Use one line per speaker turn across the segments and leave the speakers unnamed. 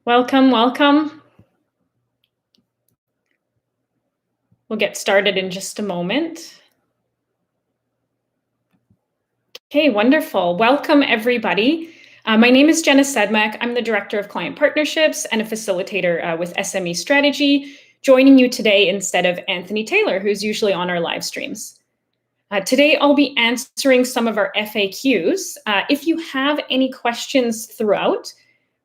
Welcome, welcome. We'll get started in just a moment. Okay, wonderful. Welcome, everybody. My name is Jenna Sedmak. I'm the Director of Client Partnerships and a facilitator with SME Strategy, joining you today instead of Anthony Taylor, who's usually on our live streams. Today, I'll be answering some of our FAQs. If you have any questions throughout,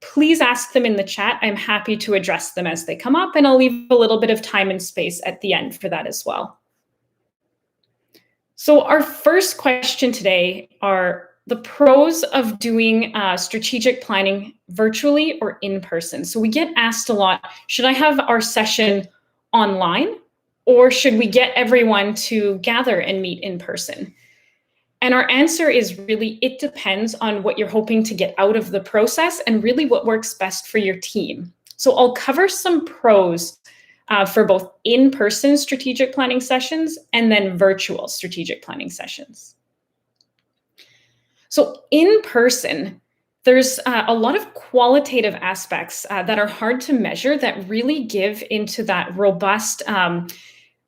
please ask them in the chat. I'm happy to address them as they come up, and I'll leave a little bit of time and space at the end for that as well. So our first question today are the pros of doing strategic planning virtually or in person. So we get asked a lot, should I have our session online or should we get everyone to gather and meet in person? And our answer is really, it depends on what you're hoping to get out of the process and really what works best for your team. So I'll cover some pros for both in-person strategic planning sessions and then virtual strategic planning sessions. So in person, there's a lot of qualitative aspects that are hard to measure that really give into that robust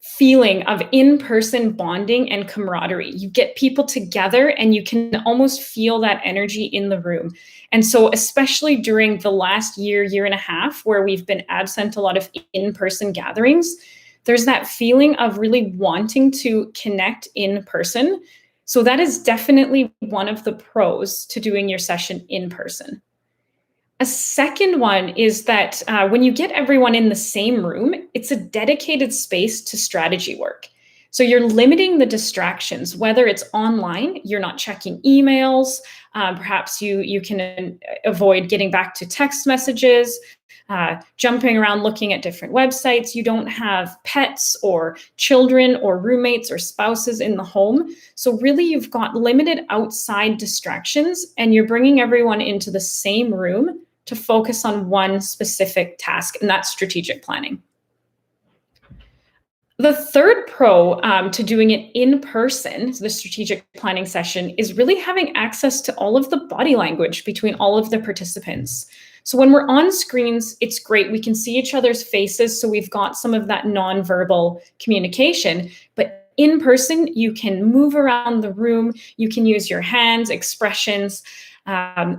feeling of in-person bonding and camaraderie. You get people together and you can almost feel that energy in the room. And so especially during the last year and a half, where we've been absent a lot of in-person gatherings, there's that feeling of really wanting to connect in person. So that is definitely one of the pros to doing your session in person. A second one is that when you get everyone in the same room, it's a dedicated space to strategy work. So you're limiting the distractions, whether it's online, you're not checking emails, perhaps you can avoid getting back to text messages, jumping around looking at different websites. You don't have pets or children or roommates or spouses in the home. So really you've got limited outside distractions and you're bringing everyone into the same room to focus on one specific task, and that's strategic planning. The third pro to doing it in person, so the strategic planning session, is really having access to all of the body language between all of the participants. So when we're on screens, it's great. We can see each other's faces, so we've got some of that nonverbal communication. But in person, you can move around the room, you can use your hands, expressions.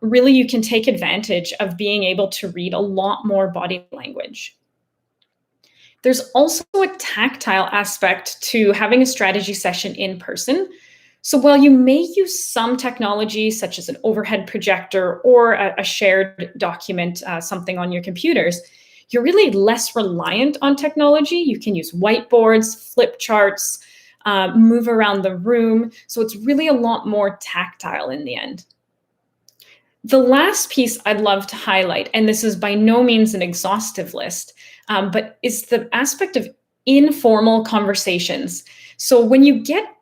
Really, you can take advantage of being able to read a lot more body language. There's also a tactile aspect to having a strategy session in person. So while you may use some technology, such as an overhead projector or a shared document, something on your computers, you're really less reliant on technology. You can use whiteboards, flip charts, move around the room. So it's really a lot more tactile in the end. The last piece I'd love to highlight, and this is by no means an exhaustive list, but is the aspect of informal conversations. So when you get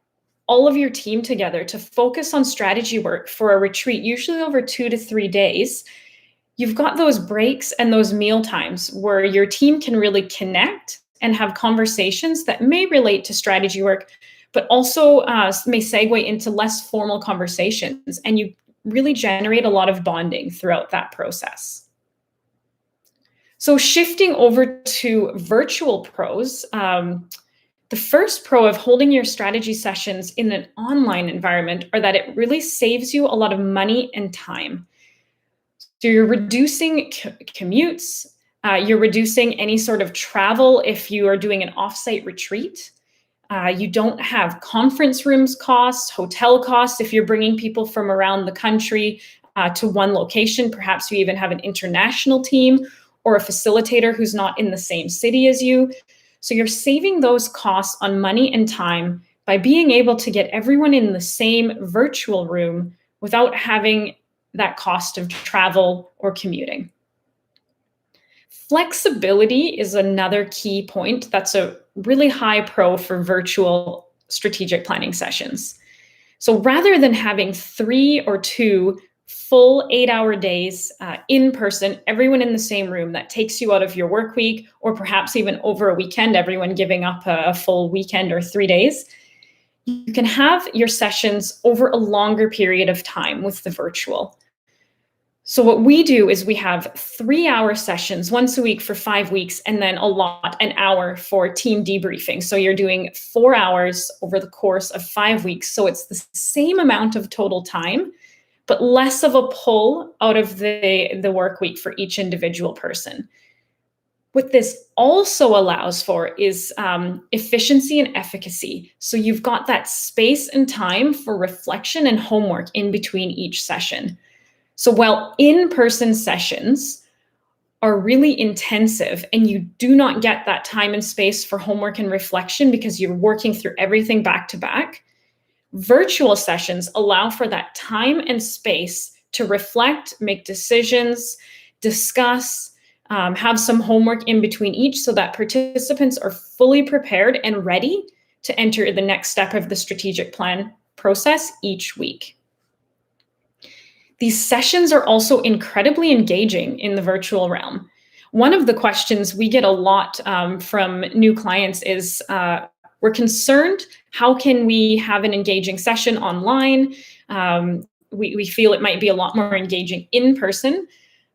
all of your team together to focus on strategy work for a retreat, usually over 2 to 3 days, you've got those breaks and those meal times where your team can really connect and have conversations that may relate to strategy work, but also may segue into less formal conversations. And you really generate a lot of bonding throughout that process. So shifting over to virtual pros, the first pro of holding your strategy sessions in an online environment are that it really saves you a lot of money and time. So you're reducing commutes, you're reducing any sort of travel if you are doing an offsite retreat. You don't have conference rooms costs, hotel costs if you're bringing people from around the country to one location. Perhaps you even have an international team or a facilitator who's not in the same city as you. So you're saving those costs on money and time by being able to get everyone in the same virtual room without having that cost of travel or commuting. Flexibility is another key point that's a really high pro for virtual strategic planning sessions. So rather than having 3 or 2 full 8-hour days in person, everyone in the same room, that takes you out of your work week, or perhaps even over a weekend, everyone giving up a full weekend or 3 days, you can have your sessions over a longer period of time with the virtual. So what we do is we have 3-hour sessions once a week for 5 weeks, and then an hour for team debriefing. So you're doing 4 hours over the course of 5 weeks. So it's the same amount of total time, but less of a pull out of the work week for each individual person. What this also allows for is efficiency and efficacy. So you've got that space and time for reflection and homework in between each session. So while in-person sessions are really intensive and you do not get that time and space for homework and reflection because you're working through everything back to back, virtual sessions allow for that time and space to reflect, make decisions, discuss, have some homework in between each so that participants are fully prepared and ready to enter the next step of the strategic plan process each week. These sessions are also incredibly engaging in the virtual realm. One of the questions we get a lot from new clients is, we're concerned, how can we have an engaging session online? We feel it might be a lot more engaging in person,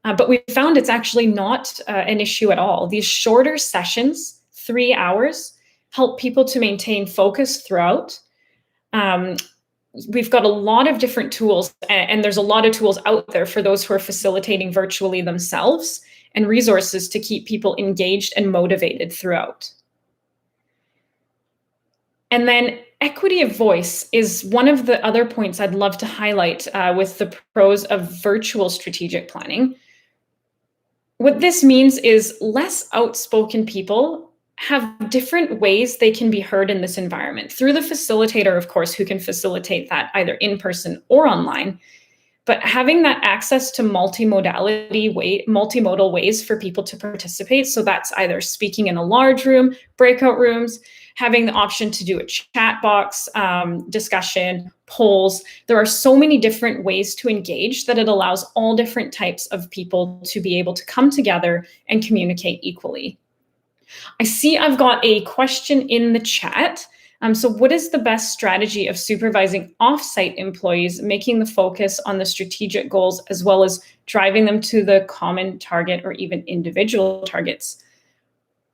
but we found it's actually not an issue at all. These shorter sessions, 3 hours, help people to maintain focus throughout. We've got a lot of different tools, and there's a lot of tools out there for those who are facilitating virtually themselves, and resources to keep people engaged and motivated throughout. And then equity of voice is one of the other points I'd love to highlight with the pros of virtual strategic planning. What this means is less outspoken people have different ways they can be heard in this environment through the facilitator, of course, who can facilitate that either in person or online. But having that access to multimodal ways for people to participate. So that's either speaking in a large room, breakout rooms, having the option to do a chat box, discussion, polls. There are so many different ways to engage that it allows all different types of people to be able to come together and communicate equally. I see I've got a question in the chat. So what is the best strategy of supervising offsite employees, making the focus on the strategic goals as well as driving them to the common target or even individual targets?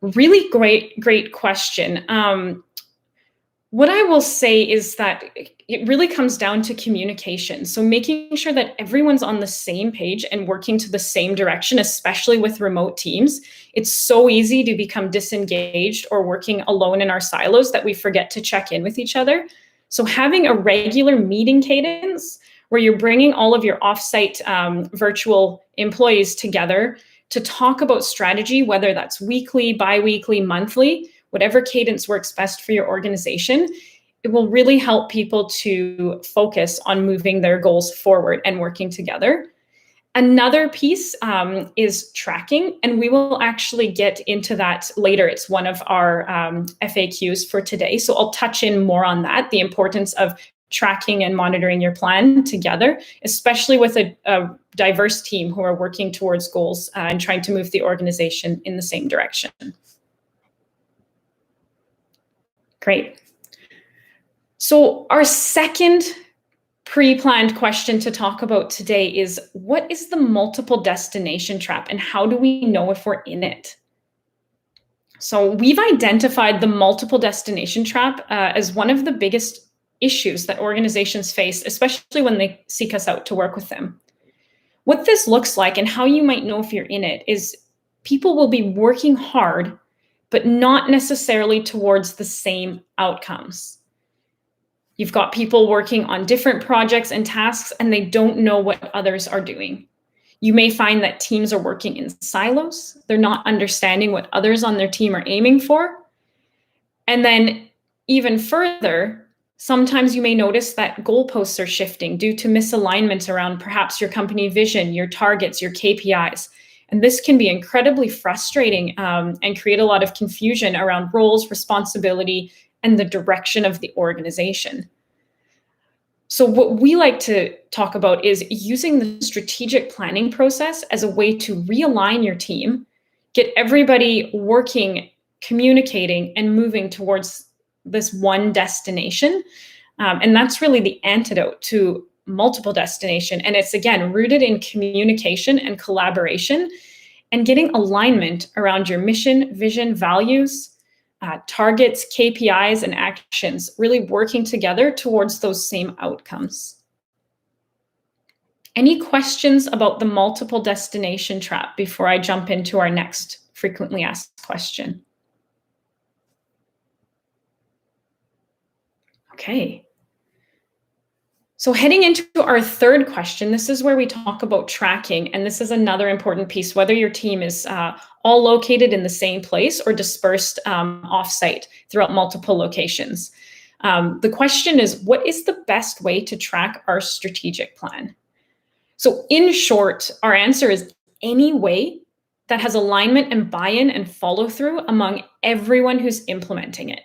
Really great question. What I will say is that it really comes down to communication. So making sure that everyone's on the same page and working to the same direction, especially with remote teams. It's so easy to become disengaged or working alone in our silos that we forget to check in with each other. So having a regular meeting cadence where you're bringing all of your offsite virtual employees together to talk about strategy, whether that's weekly, bi-weekly, monthly, whatever cadence works best for your organization, it will really help people to focus on moving their goals forward and working together. Another piece is tracking, and we will actually get into that later. It's one of our FAQs for today. So I'll touch in more on that, the importance of tracking and monitoring your plan together, especially with a diverse team who are working towards goals and trying to move the organization in the same direction. Great. So our second pre-planned question to talk about today is, what is the multiple destination trap and how do we know if we're in it? So we've identified the multiple destination trap as one of the biggest issues that organizations face, especially when they seek us out to work with them. What this looks like and how you might know if you're in it is people will be working hard, but not necessarily towards the same outcomes. You've got people working on different projects and tasks, and they don't know what others are doing. You may find that teams are working in silos. They're not understanding what others on their team are aiming for. And then even further, sometimes you may notice that goalposts are shifting due to misalignment around perhaps your company vision, your targets, your KPIs. And this can be incredibly frustrating and create a lot of confusion around roles, responsibility, and the direction of the organization. So what we like to talk about is using the strategic planning process as a way to realign your team, get everybody working, communicating, and moving towards this one destination. And that's really the antidote to multiple destination. And it's, again, rooted in communication and collaboration and getting alignment around your mission, vision, values, targets, KPIs, and actions, really working together towards those same outcomes. Any questions about the multiple destination trap before I jump into our next frequently asked question? Okay. So heading into our third question, this is where we talk about tracking, and this is another important piece, whether your team is all located in the same place or dispersed offsite throughout multiple locations. The question is, what is the best way to track our strategic plan? So in short, our answer is any way that has alignment and buy-in and follow-through among everyone who's implementing it.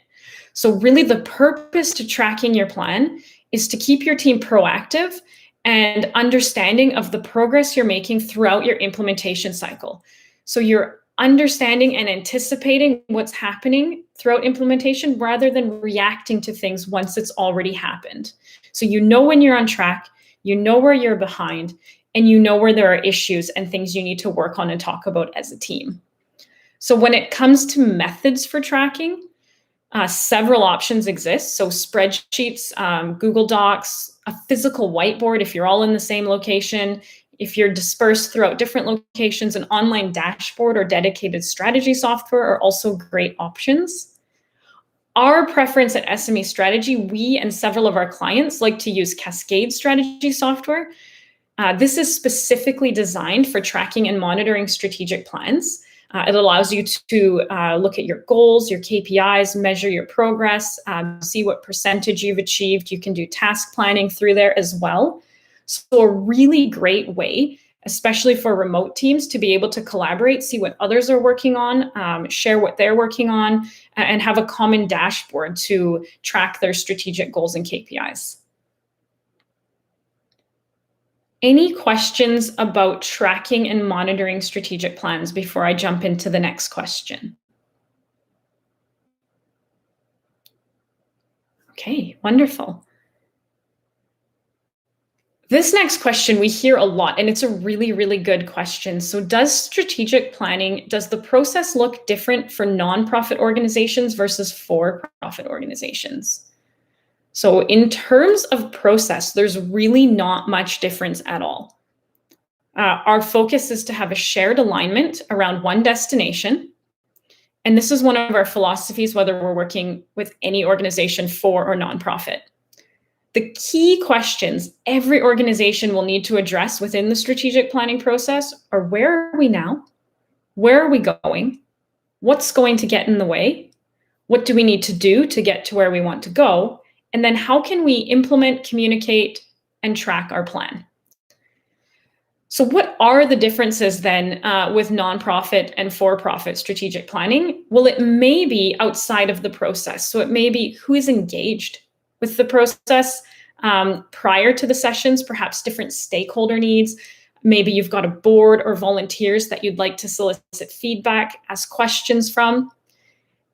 So really the purpose to tracking your plan is to keep your team proactive and understanding of the progress you're making throughout your implementation cycle. So you're understanding and anticipating what's happening throughout implementation rather than reacting to things once it's already happened. So you know when you're on track, you know where you're behind, and you know where there are issues and things you need to work on and talk about as a team. So when it comes to methods for tracking, several options exist. So spreadsheets, Google Docs, a physical whiteboard if you're all in the same location. If you're dispersed throughout different locations, an online dashboard or dedicated strategy software are also great options. Our preference at SME Strategy, we and several of our clients like to use Cascade strategy software. This is specifically designed for tracking and monitoring strategic plans. It allows you to look at your goals, your KPIs, measure your progress, see what percentage you've achieved. You can do task planning through there as well. So a really great way, especially for remote teams, to be able to collaborate, see what others are working on, share what they're working on, and have a common dashboard to track their strategic goals and KPIs. Any questions about tracking and monitoring strategic plans before I jump into the next question? Okay, wonderful. This next question we hear a lot, and it's a really, really good question. So does strategic planning, does the process look different for nonprofit organizations versus for-profit organizations? So in terms of process, there's really not much difference at all. Our focus is to have a shared alignment around one destination. And this is one of our philosophies, whether we're working with any organization for or nonprofit. The key questions every organization will need to address within the strategic planning process are: where are we now? Where are we going? What's going to get in the way? What do we need to do to get to where we want to go? And then how can we implement, communicate, and track our plan? So what are the differences then with nonprofit and for-profit strategic planning? Well, it may be outside of the process. So it may be who is engaged with the process prior to the sessions, perhaps different stakeholder needs. Maybe you've got a board or volunteers that you'd like to solicit feedback, ask questions from.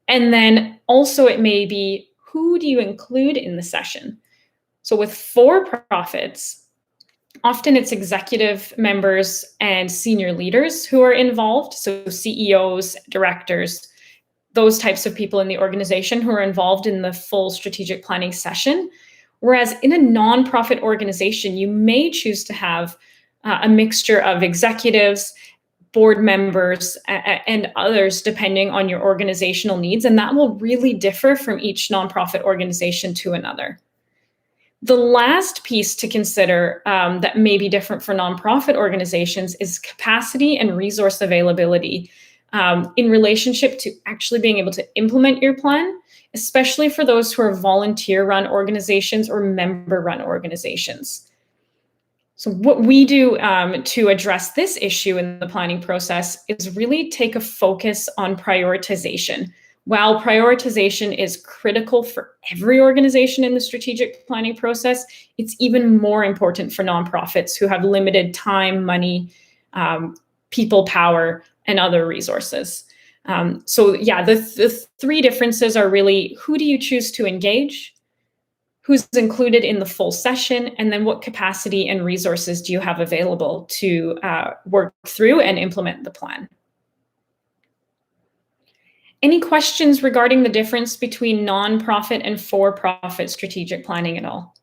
And then also it may be, who do you include in the session? So with for-profits, often it's executive members and senior leaders who are involved. So CEOs, directors, those types of people in the organization who are involved in the full strategic planning session. Whereas in a nonprofit organization, you may choose to have a mixture of executives, board members, and others, depending on your organizational needs. And that will really differ from each nonprofit organization to another. The last piece to consider that may be different for nonprofit organizations is capacity and resource availability in relationship to actually being able to implement your plan, especially for those who are volunteer-run organizations or member-run organizations. So what we do to address this issue in the planning process is really take a focus on prioritization. While prioritization is critical for every organization in the strategic planning process, it's even more important for nonprofits who have limited time, money, people power, and other resources. So yeah, the three differences are really: who do you choose to engage? who's included in the full session, and then what capacity and resources do you have available to work through and implement the plan. Any questions regarding the difference between nonprofit and for-profit strategic planning at all?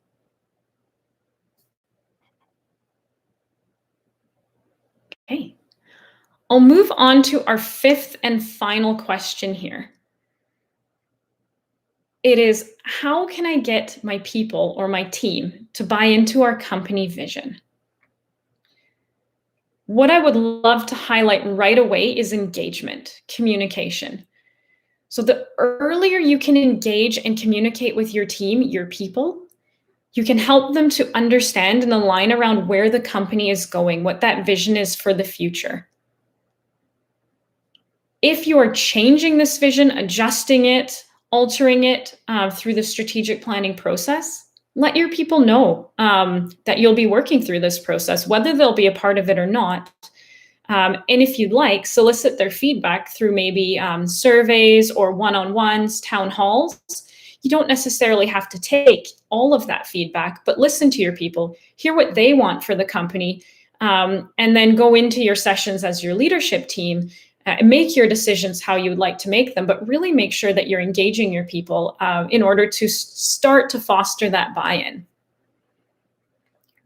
Okay, I'll move on to our fifth and final question here. It is, how can I get my people or my team to buy into our company vision? What I would love to highlight right away is engagement, communication. So the earlier you can engage and communicate with your team, your people, you can help them to understand and align around where the company is going, what that vision is for the future. If you are changing this vision, adjusting it, altering it through the strategic planning process, let your people know that you'll be working through this process, whether they'll be a part of it or not. And if you'd like, solicit their feedback through maybe surveys or one-on-ones, town halls. You don't necessarily have to take all of that feedback, but listen to your people, hear what they want for the company, and then go into your sessions as your leadership team and make your decisions how you would like to make them, but really make sure that you're engaging your people in order to start to foster that buy-in.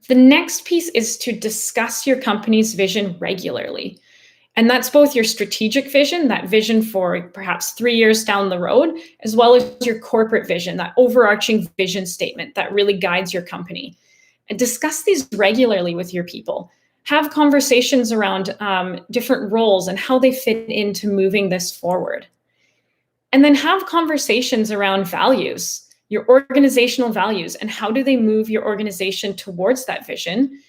The next piece is to discuss your company's vision regularly. And that's both your strategic vision, that vision for perhaps 3 years down the road, as well as your corporate vision, that overarching vision statement that really guides your company. And discuss these regularly with your people. Have conversations around different roles and how they fit into moving this forward. And then have conversations around values, your organizational values, and how do they move your organization towards that vision?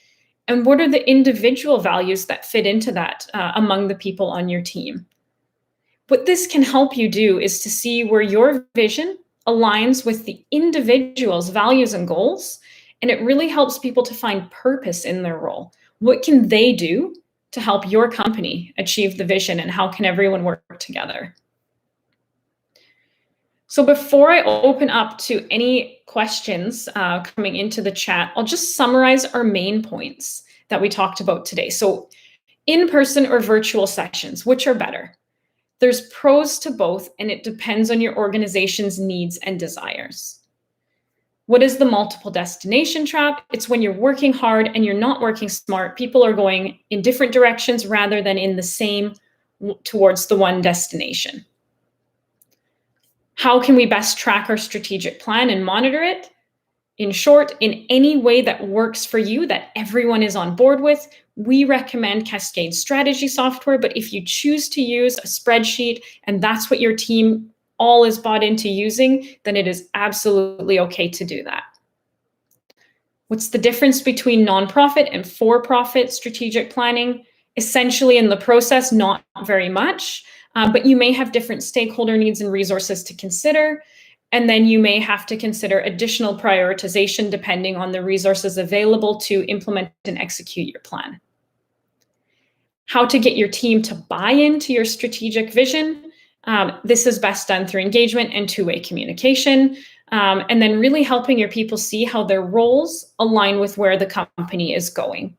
And what are the individual values that fit into that among the people on your team? What this can help you do is to see where your vision aligns with the individual's values and goals, and it really helps people to find purpose in their role. What can they do to help your company achieve the vision, and how can everyone work together? So before I open up to any questions coming into the chat, I'll just summarize our main points that we talked about today. So in-person or virtual sessions, which are better? There's pros to both, and it depends on your organization's needs and desires. What is the multiple destination trap? It's when you're working hard and you're not working smart. People are going in different directions rather than in the same towards the one destination. How can we best track our strategic plan and monitor it? In short, in any way that works for you, that everyone is on board with. We recommend Cascade Strategy software, but if you choose to use a spreadsheet and that's what your team all is bought into using, then it is absolutely okay to do that. What's the difference between nonprofit and for-profit strategic planning? Essentially in the process, not very much. But you may have different stakeholder needs and resources to consider, and then you may have to consider additional prioritization depending on the resources available to implement and execute your plan. How to get your team to buy into your strategic vision. This is best done through engagement and two-way communication, and then really helping your people see how their roles align with where the company is going.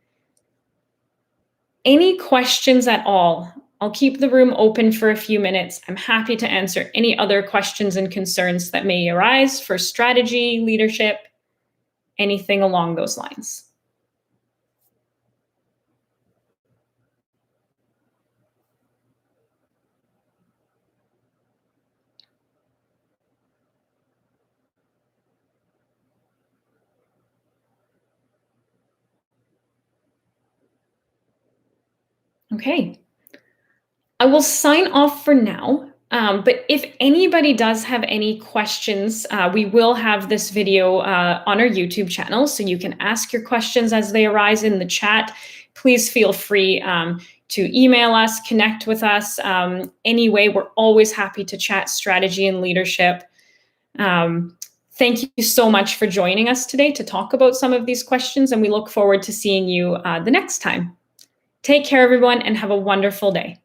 Any questions at all? I'll keep the room open for a few minutes. I'm happy to answer any other questions and concerns that may arise for strategy, leadership, anything along those lines. Okay. I will sign off for now, but if anybody does have any questions, we will have this video on our YouTube channel, so you can ask your questions as they arise in the chat. Please feel free to email us, connect with us. Anyway, we're always happy to chat strategy and leadership. Thank you so much for joining us today to talk about some of these questions, and we look forward to seeing you the next time. Take care, everyone, and have a wonderful day.